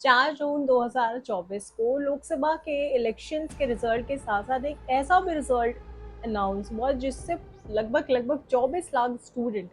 4 जून 2024 को लोकसभा के इलेक्शंस के रिजल्ट के साथ साथ एक ऐसा भी रिजल्ट अनाउंस हुआ जिससे लगभग 24 लाख स्टूडेंट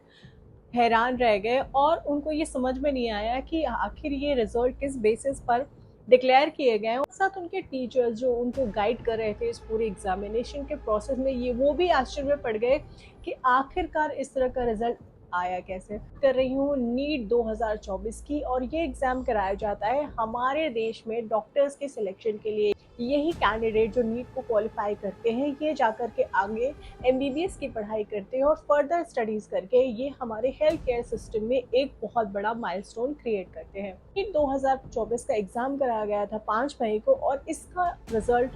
हैरान रह गए और उनको ये समझ में नहीं आया कि आखिर ये रिजल्ट किस बेसिस पर डिक्लेयर किए गए हैं। और साथ उनके टीचर्स जो उनको गाइड कर रहे थे इस पूरे एग्जामिनेशन के प्रोसेस में, ये वो भी आश्चर्य में पड़ गए कि आखिरकार इस तरह का रिजल्ट आया कैसे। कर रही हूँ नीट 2024 की, और ये एग्जाम कराया जाता है हमारे देश में डॉक्टर्स के सिलेक्शन के लिए। यही कैंडिडेट जो नीट को क्वालिफाई करते हैं ये जाकर के आगे एमबीबीएस की पढ़ाई करते हैं और फर्दर स्टडीज करके ये हमारे हेल्थ केयर सिस्टम में एक बहुत बड़ा माइलस्टोन क्रिएट करते हैं। नीट 2024 का एग्जाम कराया गया था 5 मई को और इसका रिजल्ट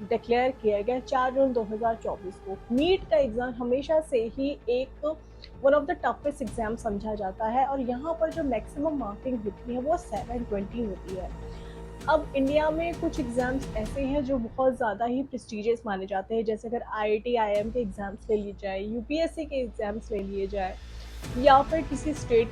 डिक्लेयर किया गया 4 जून 2024 को। नीट का एग्जाम हमेशा से ही एक one of the toughest exam समझा जाता है और यहाँ पर जो मैक्सिमम मार्किंग होती है वो 720 होती है। अब इंडिया में कुछ एग्जाम्स ऐसे हैं जो बहुत ज़्यादा ही प्रेस्टिजियस माने जाते हैं, जैसे अगर आईआईटी आईएम के एग्जाम्स ले लिए जाए, यूपीएससी के एग्जाम्स ले लिए जाए, या फिर किसी स्टेट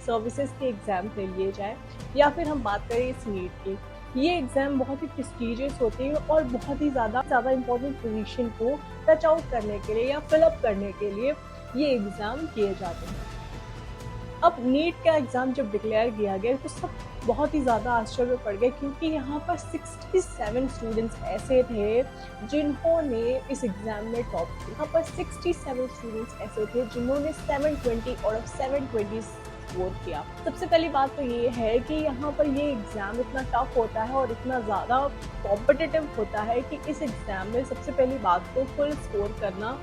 सर्विसेज के एग्जाम्स ले लिए जाए, या फिर हम बात करें इस नीट की। ये एग्ज़ाम बहुत ही प्रेस्टिजियस होते हैं और बहुत ही ज़्यादा इंपॉर्टेंट पोजीशन को टच आउट करने के लिए या फिलअप करने के लिए ये एग्ज़ाम किए जाते हैं। अब नीट का एग्ज़ाम जब डिक्लेयर किया गया तो सब बहुत ही ज़्यादा आश्चर्य में पड़ गए, क्योंकि यहाँ पर 67 स्टूडेंट्स ऐसे थे जिन्होंने इस एग्ज़ाम में टॉप किया। यहाँ पर 67 स्टूडेंट्स ऐसे थे जिन्होंने 720 आउट ऑफ 720 स्कोर किया। सबसे पहली बात तो ये है कि यहाँ पर ये एग्ज़ाम इतना टफ होता है और इतना ज़्यादा कॉम्पिटिटिव होता है कि इस एग्ज़ाम में सबसे पहली बात तो फुल स्कोर करना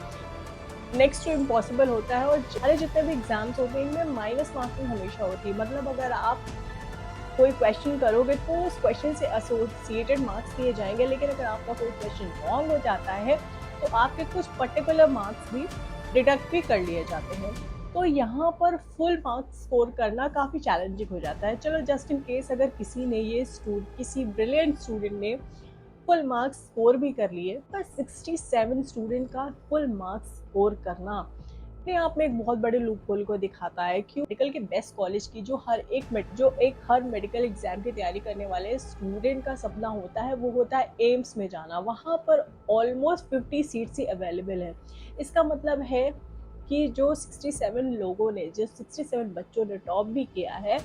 नेक्स्ट टू इम्पॉसिबल होता है। और सारे जितने भी एग्जाम्स होते हैं इनमें माइनस मार्किंग हमेशा होती है। मतलब अगर आप कोई क्वेश्चन करोगे तो उस क्वेश्चन से एसोसिएटेड मार्क्स दिए जाएंगे, लेकिन अगर आपका कोई क्वेश्चन रॉन्ग हो जाता है तो आपके कुछ पर्टिकुलर मार्क्स भी डिडक्ट भी कर लिए जाते हैं। तो यहाँ पर फुल मार्क्स स्कोर करना काफ़ी चैलेंजिंग हो जाता है। चलो जस्ट इन केस अगर किसी ब्रिलियंट स्टूडेंट ने फुल मार्क्स स्कोर भी कर लिए, पर 67 स्टूडेंट का फुल मार्क्स स्कोर करना अपने आप में एक बहुत बड़े लूप होल को दिखाता है। क्यों? मेडिकल के बेस्ट कॉलेज की जो हर मेडिकल एग्जाम की तैयारी करने वाले स्टूडेंट का सपना होता है वो होता है एम्स में जाना। वहाँ पर ऑलमोस्ट 50 सीट्स ही अवेलेबल है। इसका मतलब है कि जो 67 बच्चों ने टॉप भी किया है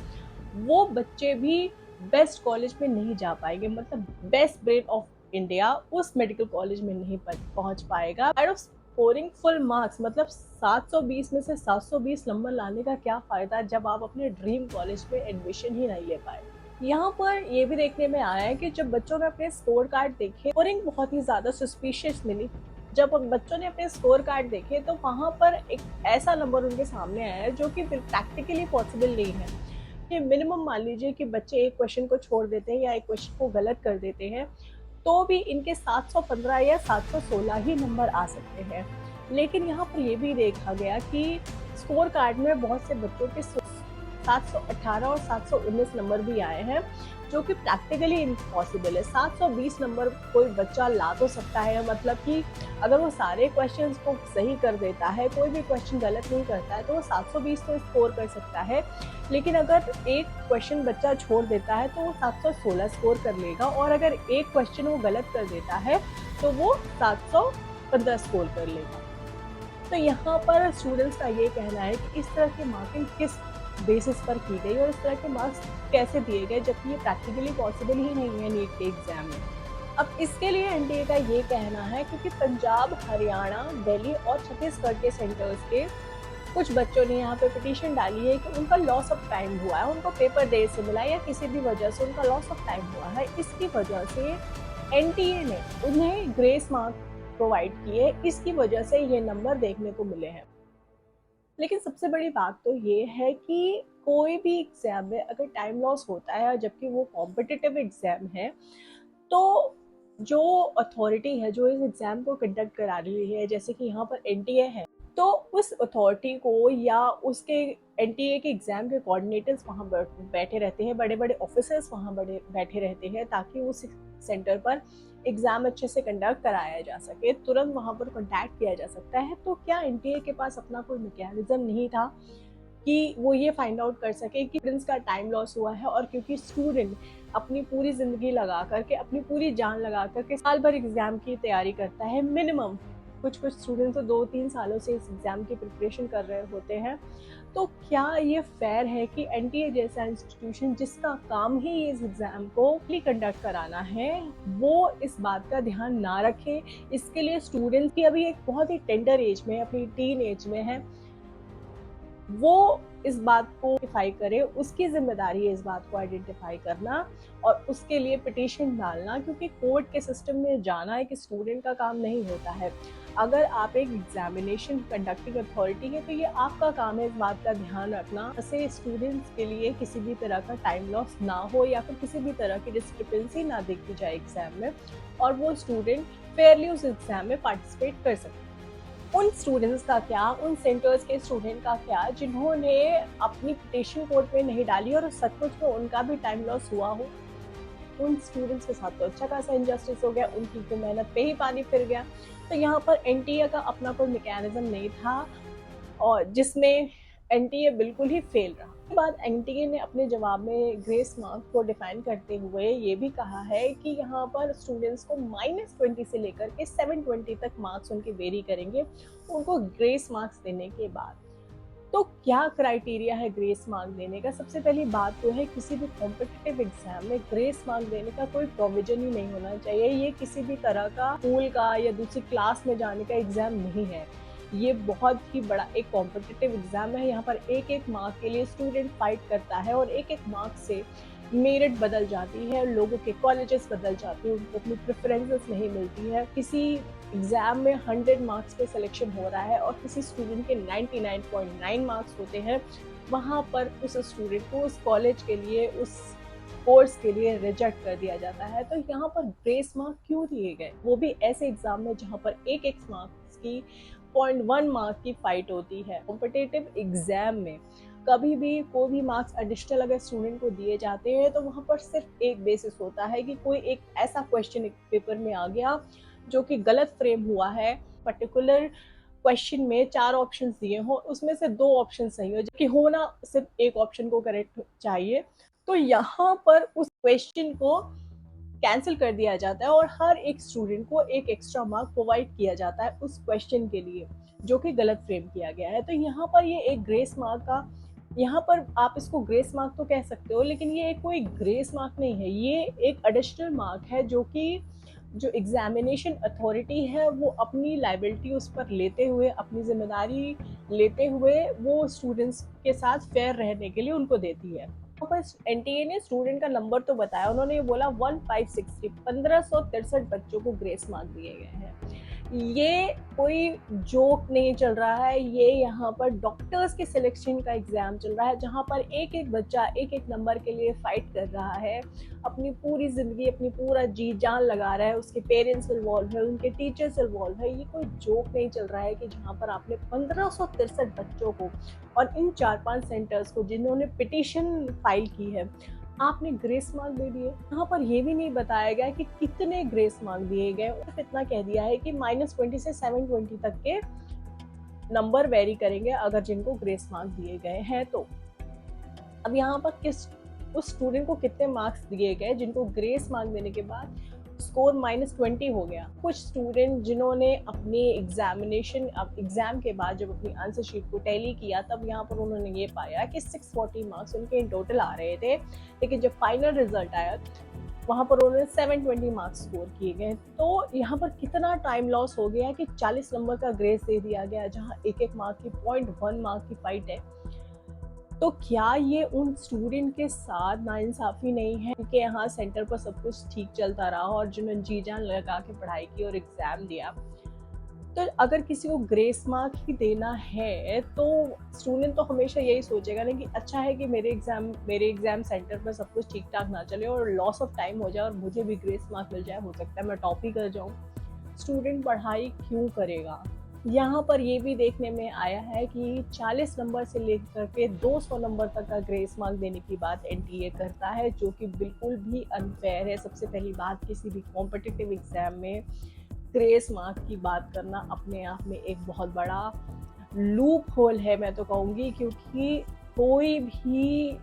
वो बच्चे भी बेस्ट कॉलेज में नहीं जा पाएंगे। मतलब बेस्ट ब्रेन ऑफ इंडिया उस मेडिकल कॉलेज में नहीं पहुंच पाएगा। ऑफ स्कोरिंग फुल मार्क्स, मतलब 720 में से 720 नंबर लाने का क्या फायदा जब आप अपने ड्रीम कॉलेज में एडमिशन ही नहीं ले पाए। यहाँ पर ये भी देखने में आया है कि जब बच्चों ने अपने स्कोर कार्ड देखे, स्कोरिंग बहुत ही ज्यादा सस्पिशियस मिली। जब बच्चों ने अपने स्कोर कार्ड देखे तो वहां पर एक ऐसा नंबर उनके सामने आया जो कि प्रैक्टिकली पॉसिबल नहीं है। कि मिनिमम मान लीजिए कि बच्चे एक क्वेश्चन को छोड़ देते हैं या एक क्वेश्चन को गलत कर देते हैं तो भी इनके 715 या 716 ही नंबर आ सकते हैं। लेकिन यहाँ पर ये भी देखा गया कि स्कोर कार्ड में बहुत से बच्चों के 718 और 719 नंबर भी आए हैं, जो कि प्रैक्टिकली इम्पॉसिबल है। 720 नंबर कोई बच्चा ला तो सकता है, मतलब कि अगर वो सारे क्वेश्चंस को सही कर देता है, कोई भी क्वेश्चन गलत नहीं करता है, तो वो 720 तो स्कोर कर सकता है। लेकिन अगर एक क्वेश्चन बच्चा छोड़ देता है तो वो 716 स्कोर कर लेगा, और अगर एक क्वेश्चन वो गलत कर देता है तो वो 715 स्कोर कर लेगा। तो यहाँ पर स्टूडेंट्स का ये कहना है कि इस तरह की मार्किंग किस बेसिस पर की गई और इस तरह के मार्क्स कैसे दिए गए, जबकि ये प्रैक्टिकली पॉसिबल ही नहीं है नीट के एग्जाम में। अब इसके लिए एनटीए का ये कहना है क्योंकि पंजाब, हरियाणा, दिल्ली और छत्तीसगढ़ के सेंटर्स के कुछ बच्चों ने यहाँ पे पिटीशन डाली है कि उनका लॉस ऑफ टाइम हुआ है, उनको पेपर देर से मिला या किसी भी वजह से उनका लॉस ऑफ टाइम हुआ है। इसकी वजह से एनटीए ने उन्हें ग्रेस मार्क प्रोवाइड किए, इसकी वजह से ये नंबर देखने को मिले हैं। लेकिन सबसे बड़ी बात तो ये है कि कोई भी एग्जाम में अगर टाइम लॉस होता है जबकि वो कॉम्पिटिटिव एग्जाम है, तो जो अथॉरिटी है जो इस एग्जाम को कंडक्ट करा रही है, जैसे कि यहाँ पर एनटीए है, तो उस अथॉरिटी को या उसके एनटीए के एग्जाम के कोऑर्डिनेटर्स वहाँ बैठे रहते हैं, बड़े बड़े ऑफिसर्स वहाँ बैठे रहते हैं, ताकि उस सेंटर पर एग्जाम अच्छे से कंडक्ट कराया जा सके, तुरंत वहाँ पर कॉन्टैक्ट किया जा सकता है। तो क्या एनटीए के पास अपना कोई मैकेनिज्म नहीं था कि वो ये फाइंड आउट कर सके कि स्टूडेंट्स का टाइम लॉस हुआ है, और क्योंकि स्टूडेंट अपनी पूरी ज़िंदगी लगा करके, अपनी पूरी जान लगा करके साल भर एग्ज़ाम की तैयारी करता है मिनिमम। कुछ-कुछ स्टूडेंट तो 2-3 सालों से इस एग्ज़ाम की प्रिपरेशन कर रहे होते हैं। तो क्या ये फ़ेयर है कि एनटीए जैसा इंस्टीट्यूशन जिसका काम ही इस एग्ज़ाम को फ्री कंडक्ट कराना है, वो इस बात का ध्यान ना रखे? इसके लिए स्टूडेंट्स की अभी एक बहुत ही टेंडर एज में, अपनी टीन एज में है, वो इस बात को आइडेंटिफाई करे, उसकी ज़िम्मेदारी है इस बात को आइडेंटिफाई करना और उसके लिए पिटीशन डालना, क्योंकि कोर्ट के सिस्टम में जाना एक स्टूडेंट का काम नहीं होता है। अगर आप एक एग्जामिनेशन कंडक्टिंग अथॉरिटी है, तो ये आपका काम है इस बात का ध्यान रखना ऐसे स्टूडेंट्स के लिए किसी भी तरह का टाइम लॉस ना हो, या फिर किसी भी तरह की डिस्क्रिपेंसी ना देखी जाए एग्जाम में, और वो स्टूडेंट फेयरली उस एग्जाम में पार्टिसिपेट कर सके। उन स्टूडेंट्स का क्या, उन सेंटर्स के स्टूडेंट का क्या जिन्होंने अपनी पिटीशन कोर्ट में नहीं डाली और सचमुच में उनका भी टाइम लॉस हुआ हो? उन स्टूडेंट्स के साथ तो अच्छा खासा इनजस्टिस हो गया, उनकी तो मेहनत पे ही पानी फिर गया। तो यहाँ पर एनटीए का अपना कोई मैकेनिज्म नहीं था, और जिसमें एनटीए बिल्कुल ही फेल रहा। उसके बाद एनटीए ने अपने जवाब में ग्रेस मार्क्स को डिफाइन करते हुए ये भी कहा है कि यहाँ पर स्टूडेंट्स को -20 से लेकर के 720 तक मार्क्स उनके वेरी करेंगे उनको ग्रेस मार्क्स देने के बाद। तो क्या क्राइटेरिया है ग्रेस मार्क देने का? सबसे पहली बात तो है, किसी भी कॉम्पिटिटिव एग्जाम में ग्रेस मार्क देने का कोई प्रोविजन ही नहीं होना चाहिए। ये किसी भी तरह का स्कूल का या दूसरी क्लास में जाने का एग्जाम नहीं है। ये बहुत ही बड़ा एक कॉम्पिटिटिव एग्जाम है। यहाँ पर एक एक मार्क के लिए स्टूडेंट फाइट करता है, और एक एक मार्क से मेरिट बदल जाती है, लोगों के कॉलेजेस बदल जाते हैं, उनको अपनी प्रेफरेंसेस नहीं मिलती है। किसी एग्जाम में 100 मार्क्स पे सिलेक्शन हो रहा है और किसी स्टूडेंट के 99.9 मार्क्स होते हैं, वहाँ पर उस स्टूडेंट को उस कॉलेज के लिए, उस कोर्स के लिए रिजेक्ट कर दिया जाता है। तो यहाँ पर ग्रेस मार्क क्यों दिए गए, वो भी ऐसे एग्जाम में जहाँ पर एक एक मार्क्स की 0.1 मार्क की फाइट होती है। कॉम्पिटिटिव एग्जाम में कभी भी कोई भी मार्क्स एडिशनल अगर स्टूडेंट को दिए जाते हैं, तो वहाँ पर सिर्फ एक बेसिस होता है कि कोई एक ऐसा क्वेश्चन पेपर में आ गया जो कि गलत फ्रेम हुआ है, पर्टिकुलर क्वेश्चन में 4 ऑप्शंस दिए हो, उसमें से 2 ऑप्शन सही हो, जबकि होना सिर्फ एक ऑप्शन को करेक्ट चाहिए। तो यहाँ पर उस क्वेश्चन को कैंसिल कर दिया जाता है और हर एक स्टूडेंट को एक एक्स्ट्रा मार्क प्रोवाइड किया जाता है उस क्वेश्चन के लिए जो कि गलत फ्रेम किया गया है। तो यहाँ पर ये एक ग्रेस मार्क का, यहाँ पर आप इसको ग्रेस मार्क तो कह सकते हो, लेकिन ये एक कोई ग्रेस मार्क नहीं है, ये एक एडिशनल मार्क है जो कि जो एग्जामिनेशन अथॉरिटी है वो अपनी लाइबिलिटी उस पर लेते हुए, अपनी जिम्मेदारी लेते हुए, वो स्टूडेंट्स के साथ फेयर रहने के लिए उनको देती है। एनटीए ने स्टूडेंट का नंबर तो बताया, उन्होंने ये बोला 1563 1563 बच्चों को ग्रेस मार्क दिए गए हैं। ये कोई जोक नहीं चल रहा है, ये यहाँ पर डॉक्टर्स के सिलेक्शन का एग्जाम चल रहा है, जहाँ पर एक एक बच्चा एक एक नंबर के लिए फाइट कर रहा है, अपनी पूरी जिंदगी, अपनी पूरा जी जान लगा रहा है, उसके पेरेंट्स इन्वॉल्व है, उनके टीचर्स इन्वॉल्व है। ये कोई जोक नहीं चल रहा है कि जहाँ पर आपने 1563 बच्चों को और इन 4-5 सेंटर्स को जिन्होंने पिटीशन फाइल की है, आपने ग्रेस मार्क दे दिए। यहाँ पर ये भी नहीं बताया गया कि कितने ग्रेस मार्क दिए गए, सिर्फ इतना कह दिया है कि -20 से 720 तक के नंबर वेरी करेंगे अगर जिनको ग्रेस मार्क दिए गए हैं। तो अब यहाँ पर किस उस स्टूडेंट को कितने मार्क्स दिए गए जिनको ग्रेस मार्क देने के बाद स्कोर -20 हो गया। कुछ स्टूडेंट जिन्होंने अपनी एग्जामिनेशन, अब एग्जाम के बाद जब अपनी आंसर शीट को टैली किया, तब यहाँ पर उन्होंने ये पाया कि 640 मार्क्स उनके इन टोटल आ रहे थे, लेकिन जब फाइनल रिजल्ट आया वहाँ पर उन्होंने 720 मार्क्स स्कोर किए गए। तो यहाँ पर कितना टाइम लॉस हो गया कि 40 नंबर का ग्रेस दे दिया गया, जहाँ एक एक मार्क की 0.1 मार्क की फाइट है। तो क्या ये उन स्टूडेंट के साथ नाइंसाफ़ी नहीं है कि यहाँ सेंटर पर सब कुछ ठीक चलता रहा और जिन्होंने जी जान लगा के पढ़ाई की और एग्ज़ाम दिया? तो अगर किसी को ग्रेस मार्क ही देना है, तो स्टूडेंट तो हमेशा यही सोचेगा ना कि अच्छा है कि मेरे एग्ज़ाम सेंटर पर सब कुछ ठीक ठाक ना चले और लॉस ऑफ टाइम हो जाए और मुझे भी ग्रेस मार्क मिल जाए, हो सकता है मैं टॉप ही कर जाऊँ। स्टूडेंट पढ़ाई क्यों करेगा? यहाँ पर ये भी देखने में आया है कि 40 नंबर से लेकर के 200 नंबर तक का ग्रेस मार्क देने की बात एनटीए करता है, जो कि बिल्कुल भी अनफेयर है। सबसे पहली बात, किसी भी कॉम्पिटिटिव एग्जाम में ग्रेस मार्क की बात करना अपने आप में एक बहुत बड़ा लूप होल है मैं तो कहूँगी, क्योंकि कोई भी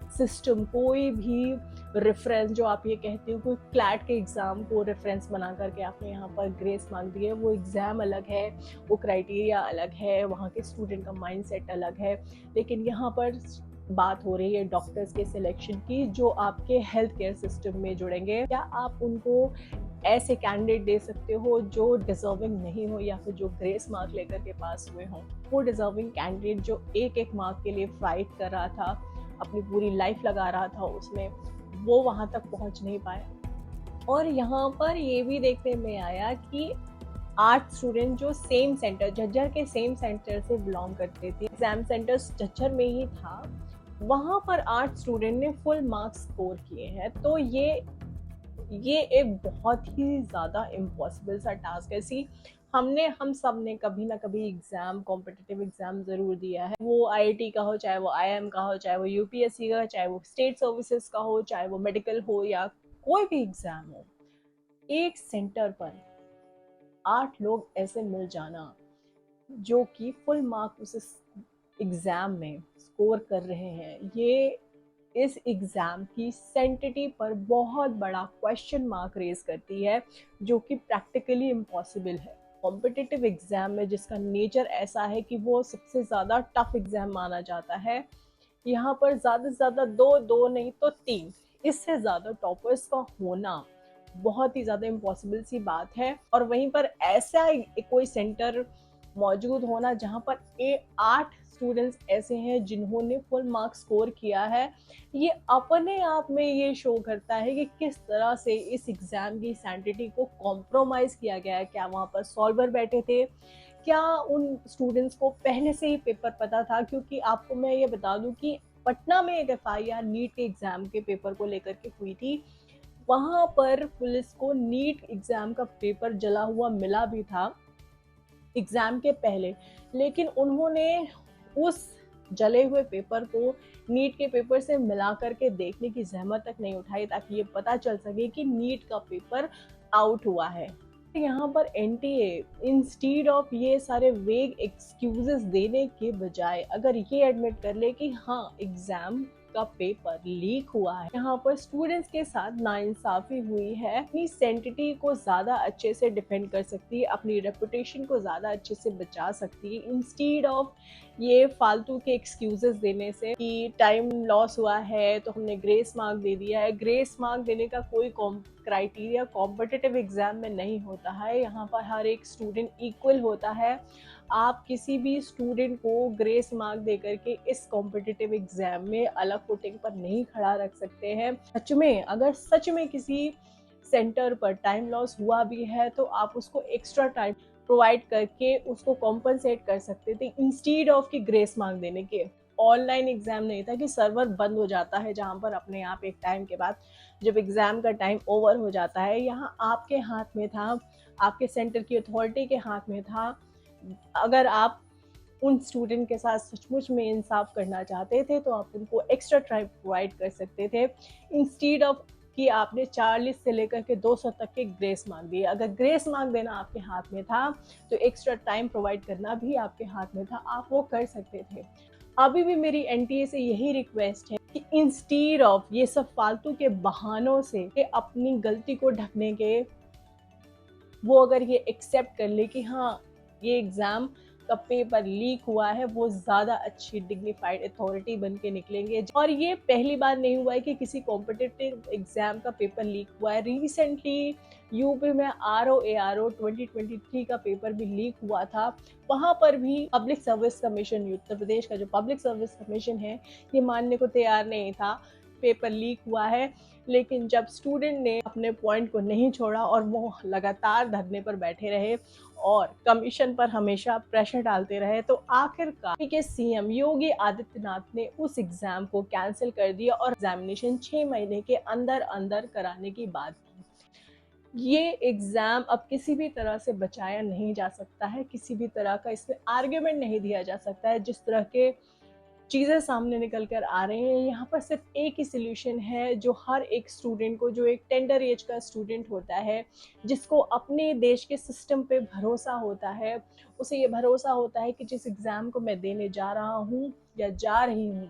सिस्टम, कोई भी रेफरेंस जो आप ये कहते हो, कोई क्लैट के एग्ज़ाम को रेफरेंस बना करके आपने यहाँ पर ग्रेस मार्क दी है, वो एग्ज़ाम अलग है, वो क्राइटेरिया अलग है, वहाँ के स्टूडेंट का माइंडसेट अलग है। लेकिन यहाँ पर बात हो रही है डॉक्टर्स के सिलेक्शन की, जो आपके हेल्थ केयर सिस्टम में जुड़ेंगे। क्या आप उनको ऐसे कैंडिडेट दे सकते हो जो डिजर्विंग नहीं हो, या फिर जो ग्रेस मार्क लेकर के पास हुए हों? वो डिजर्विंग कैंडिडेट जो एक एक मार्क के लिए फाइट कर रहा था, अपनी पूरी लाइफ लगा रहा था उसमें, वो वहाँ तक पहुँच नहीं पाया। और यहाँ पर ये भी देखने में आया कि 8 स्टूडेंट जो सेम सेंटर, झज्जर के सेम सेंटर से बिलोंग करते थे, एग्जाम सेंटर झज्जर में ही था, वहाँ पर 8 स्टूडेंट ने फुल मार्क्स स्कोर किए हैं। तो ये एक बहुत ही ज़्यादा इम्पॉसिबल सा टास्क है। सी हम सब ने कभी ना कभी एग्ज़ाम, कॉम्पिटिटिव एग्ज़ाम ज़रूर दिया है। वो आईआईटी का हो, चाहे वो आईआईएम का हो, चाहे वो यूपीएससी का, चाहे वो स्टेट सर्विसेज का हो, चाहे वो मेडिकल हो, या कोई भी एग्ज़ाम हो। एक सेंटर पर 8 लोग ऐसे मिल जाना जो कि फुल मार्क उस एग्ज़ाम में स्कोर कर रहे हैं, ये इस एग्ज़ाम की सेंटिटी पर बहुत बड़ा क्वेश्चन मार्क रेज करती है, जो कि प्रैक्टिकली इम्पॉसिबल है। कॉम्पिटिटिव एग्ज़ाम में जिसका नेचर ऐसा है कि वो सबसे ज़्यादा टफ एग्ज़ाम माना जाता है, यहाँ पर ज़्यादा से ज़्यादा दो नहीं तो 3, इससे ज़्यादा टॉपर्स का होना बहुत ही ज़्यादा इम्पॉसिबल सी बात है। और वहीं पर ऐसा कोई सेंटर मौजूद होना जहाँ पर 8 स्टूडेंट्स ऐसे हैं जिन्होंने फुल मार्क स्कोर किया है, ये अपने आप में ये शो करता है कि किस तरह से इस एग्ज़ाम की सैंटिटी को कॉम्प्रोमाइज़ किया गया है। क्या वहाँ पर सॉल्वर बैठे थे? क्या उन स्टूडेंट्स को पहले से ही पेपर पता था? क्योंकि आपको मैं ये बता दूं कि पटना में एक एफआईआर नीट के एग्ज़ाम के पेपर को लेकर के हुई थी। वहाँ पर पुलिस को नीट एग्ज़ाम का पेपर जला हुआ मिला भी था एग्ज़ाम के पहले, लेकिन उन्होंने उस जले हुए पेपर को नीट के पेपर से मिला करके देखने की ज़हमत तक नहीं उठाई, ताकि ये पता चल सके कि नीट का पेपर आउट हुआ है। यहाँ पर एनटीए इंस्टीड ऑफ ये सारे वेग एक्सक्यूजेस देने के बजाय अगर ये एडमिट कर ले कि हाँ एग्जाम का पेपर लीक हुआ है, यहाँ पर स्टूडेंट्स के साथ नाइंसाफी हुई है, अपनी सेंटिटी को ज्यादा अच्छे से डिफेंड कर सकती है, अपनी रेपुटेशन को ज्यादा अच्छे से बचा सकती है, इंस्टीड ऑफ ये फालतू के एक्सक्यूजेस देने से कि टाइम लॉस हुआ है तो हमने ग्रेस मार्क दे दिया है। ग्रेस मार्क देने का कोई क्राइटेरिया कॉम्पिटिटिव एग्जाम में नहीं होता है। यहाँ पर हर एक स्टूडेंट इक्वल होता है। आप किसी भी स्टूडेंट को ग्रेस मार्क दे करके इस कॉम्पिटिटिव एग्जाम में अलग फुटिंग पर नहीं खड़ा रख सकते हैं। सच में अगर सच में किसी सेंटर पर टाइम लॉस हुआ भी है तो आप उसको एक्स्ट्रा टाइम प्रोवाइड करके उसको कॉम्पनसेट कर सकते थे, इंस्टीड ऑफ की ग्रेस मार्क देने के। ऑनलाइन एग्जाम नहीं था कि सर्वर बंद हो जाता है जहाँ पर अपने आप एक टाइम के बाद जब एग्जाम का टाइम ओवर हो जाता है। यहाँ आपके हाथ में था, आपके सेंटर की अथॉरिटी के हाथ में था। अगर आप उन स्टूडेंट के साथ सचमुच में इंसाफ करना चाहते थे तो आप उनको एक्स्ट्रा टाइम प्रोवाइड कर सकते थे, इंस्टीड ऑफ कि आपने 40 से लेकर के 200 तक के ग्रेस मार्क दिए। अगर ग्रेस मार्क देना आपके हाथ में था तो एक्स्ट्रा टाइम प्रोवाइड करना भी आपके हाथ में था, आप वो कर सकते थे। अभी भी मेरी एनटीए से यही रिक्वेस्ट है कि इंस्टीड ऑफ ये सब फालतू के बहानों से अपनी गलती को ढकने के, वो अगर ये एक्सेप्ट कर ले कि हाँ ये एग्ज़ाम का पेपर लीक हुआ है, वो ज़्यादा अच्छी डिग्निफाइड अथॉरिटी बन के निकलेंगे। और ये पहली बार नहीं हुआ है कि किसी कॉम्पिटिटिव एग्ज़ाम का पेपर लीक हुआ है। रिसेंटली यूपी में आरओ 2023 का पेपर भी लीक हुआ था। वहाँ पर भी public service commission, Uttar Pradesh का जो पब्लिक सर्विस कमीशन है, ये मानने को तैयार नहीं था पेपर लीक हुआ है। लेकिन जब स्टूडेंट ने अपने पॉइंट को नहीं छोड़ा और वो लगातार धरने पर बैठे रहे और कमीशन पर हमेशा प्रेशर डालते रहे, तो आखिरकार के सीएम योगी आदित्यनाथ ने उस एग्जाम को कैंसिल कर दिया और एग्जामिनेशन 6 महीने के अंदर अंदर कराने की बात की। ये एग्जाम अब किसी भी तरह से बचाया नहीं जा सकता है, किसी भी तरह का इसमें आर्ग्यूमेंट नहीं दिया जा सकता है। जिस तरह के चीज़ें सामने निकल कर आ रहे हैं। यहाँ पर सिर्फ एक ही सॉल्यूशन है जो हर एक स्टूडेंट को, जो एक टेंडर एज का स्टूडेंट होता है, जिसको अपने देश के सिस्टम पे भरोसा होता है, उसे ये भरोसा होता है कि जिस एग्ज़ाम को मैं देने जा रहा हूँ या जा रही हूँ,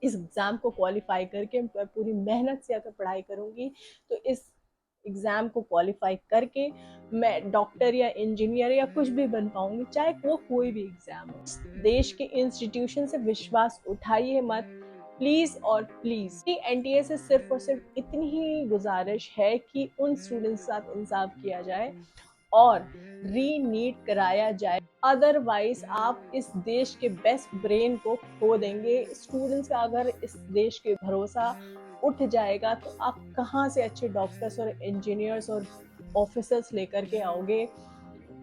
इस एग्ज़ाम को क्वालिफाई करके मैं पूरी मेहनत से अगर पढ़ाई करूँगी तो इस एग्ज़ाम को क्वालिफाई करके मैं डॉक्टर या इंजीनियर या कुछ भी बन पाऊंगी, चाहे वो कोई भी एग्ज़ाम हो। देश के इंस्टीट्यूशन से विश्वास उठाइए मत, प्लीज़ और प्लीज़। एनटीए से सिर्फ और सिर्फ इतनी ही गुजारिश है कि उन स्टूडेंट्स के साथ इंसाफ किया जाए और री नीट कराया जाए, अदरवाइज आप इस देश के बेस्ट ब्रेन को खो देंगे। स्टूडेंट्स का अगर इस देश के भरोसा उठ जाएगा तो आप कहाँ से अच्छे डॉक्टर्स और इंजीनियर्स और ऑफिसर्स लेकर के आओगे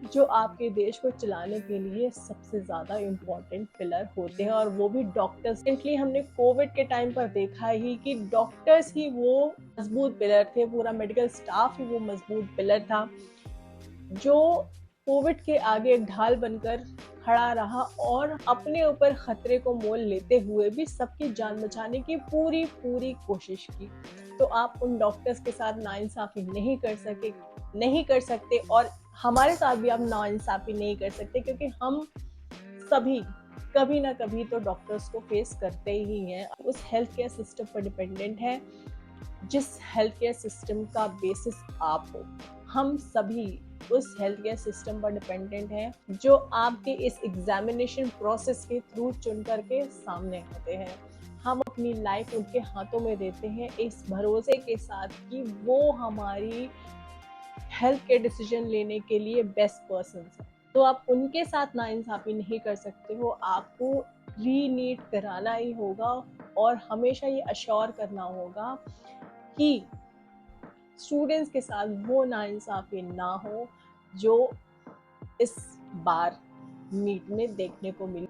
जो आपके देश को चलाने के लिए सबसे ज़्यादा इम्पोर्टेंट पिलर होते हैं, और वो भी डॉक्टर्स। इसलिए हमने कोविड के टाइम पर देखा ही कि डॉक्टर्स ही वो मजबूत पिलर थे, पूरा मेडिकल स्टाफ ही वो मजबूत पिलर था जो कोविड के आगे एक ढाल बनकर खड़ा रहा और अपने ऊपर खतरे को मोल लेते हुए भी सबकी जान बचाने की पूरी पूरी कोशिश की। तो आप उन डॉक्टर्स के साथ नाइंसाफी नहीं कर सकते, और हमारे साथ भी आप नाइंसाफी नहीं कर सकते, क्योंकि हम सभी कभी ना कभी तो डॉक्टर्स को फेस करते ही हैं। उस हेल्थ केयर सिस्टम पर डिपेंडेंट है जिस हेल्थ केयर सिस्टम का बेसिस आप हो। हम सभी उस हेल्थ केयर सिस्टम पर डिपेंडेंट हैं जो आपके इस एग्जामिनेशन प्रोसेस के थ्रू चुन करके सामने आते हैं। हम अपनी लाइफ उनके हाथों में देते हैं इस भरोसे के साथ कि वो हमारी हेल्थ केयर डिसीजन लेने के लिए बेस्ट पर्सन है। तो आप उनके साथ नाइंसाफी नहीं कर सकते हो, आपको री नीट कराना ही होगा और हमेशा ये अश्योर करना होगा कि स्टूडेंट्स के साथ वो नाइंसाफी ना हो जो इस बार नीट में देखने को मिली।